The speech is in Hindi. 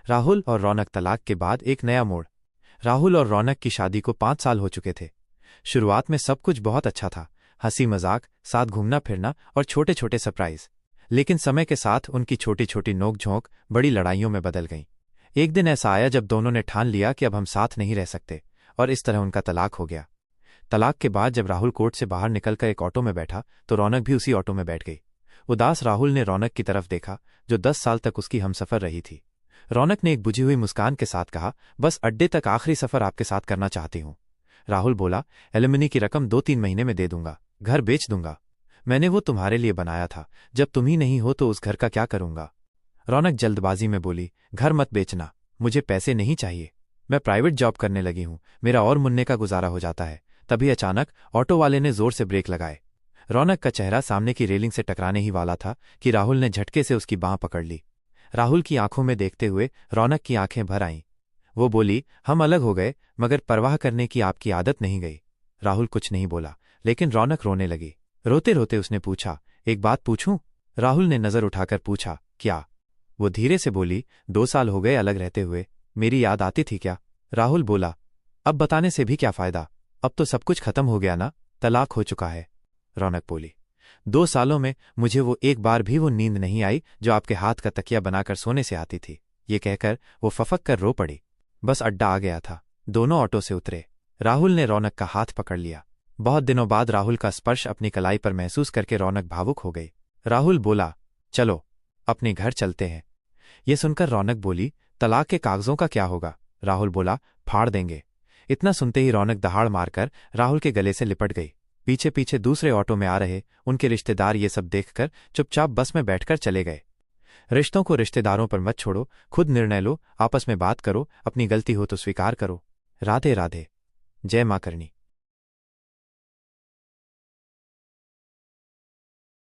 राहुल और रौनक तलाक के बाद एक नया मोड़। राहुल और रौनक की शादी को 5 साल हो चुके थे। शुरुआत में सब कुछ बहुत अच्छा था, हंसी मजाक, साथ घूमना फिरना और छोटे छोटे सरप्राइज। लेकिन समय के साथ उनकी छोटी छोटी नोक-झोंक बड़ी लड़ाइयों में बदल गईं। एक दिन ऐसा आया जब दोनों ने ठान लिया कि अब हम साथ नहीं रह सकते, और इस तरह उनका तलाक हो गया। तलाक के बाद जब राहुल कोर्ट से बाहर निकलकर एक ऑटो में बैठा तो रौनक भी उसी ऑटो में बैठ गई। उदास राहुल ने रौनक की तरफ देखा, जो 10 साल तक उसकी हमसफर रही थी। रौनक ने एक बुझी हुई मुस्कान के साथ कहा, बस अड्डे तक आखिरी सफर आपके साथ करना चाहती हूं। राहुल बोला, एलिमनी की रकम 2-3 महीने में दे दूंगा, घर बेच दूंगा। मैंने वो तुम्हारे लिए बनाया था, जब तुम ही नहीं हो तो उस घर का क्या करूंगा। रौनक जल्दबाजी में बोली, घर मत बेचना, मुझे पैसे नहीं चाहिए। मैं प्राइवेट जॉब करने लगी हूं, मेरा और मुन्ने का गुजारा हो जाता है। तभी अचानक ऑटो वाले ने जोर से ब्रेक लगाए। रौनक का चेहरा सामने की रेलिंग से टकराने ही वाला था कि राहुल ने झटके से उसकी बांह पकड़ ली। राहुल की आंखों में देखते हुए रौनक की आंखें भर आईं। वो बोली, हम अलग हो गए, मगर परवाह करने की आपकी आदत नहीं गई। राहुल कुछ नहीं बोला, लेकिन रौनक रोने लगी। रोते रोते उसने पूछा, एक बात पूछूं? राहुल ने नजर उठाकर पूछा, क्या? वो धीरे से बोली, 2 साल हो गए अलग रहते हुए, मेरी याद आती थी क्या? राहुल बोला, अब बताने से भी क्या फायदा, अब तो सब कुछ खत्म हो गया ना, तलाक हो चुका है। रौनक बोली, 2 सालों में मुझे वो एक बार भी वो नींद नहीं आई जो आपके हाथ का तकिया बनाकर सोने से आती थी। ये कहकर वो फफक कर रो पड़ी। बस अड्डा आ गया था। दोनों ऑटो से उतरे। राहुल ने रौनक का हाथ पकड़ लिया। बहुत दिनों बाद राहुल का स्पर्श अपनी कलाई पर महसूस करके रौनक भावुक हो गई। राहुल बोला, चलो अपने घर चलते हैं। ये सुनकर रौनक बोली, तलाक के कागजों का क्या होगा? राहुल बोला, फाड़ देंगे। इतना सुनते ही रौनक दहाड़ मारकर राहुल के गले से लिपट गई। पीछे पीछे दूसरे ऑटो में आ रहे उनके रिश्तेदार ये सब देखकर चुपचाप बस में बैठकर चले गए। रिश्तों को रिश्तेदारों पर मत छोड़ो, खुद निर्णय लो, आपस में बात करो, अपनी गलती हो तो स्वीकार करो। राधे राधे। जय मां करनी।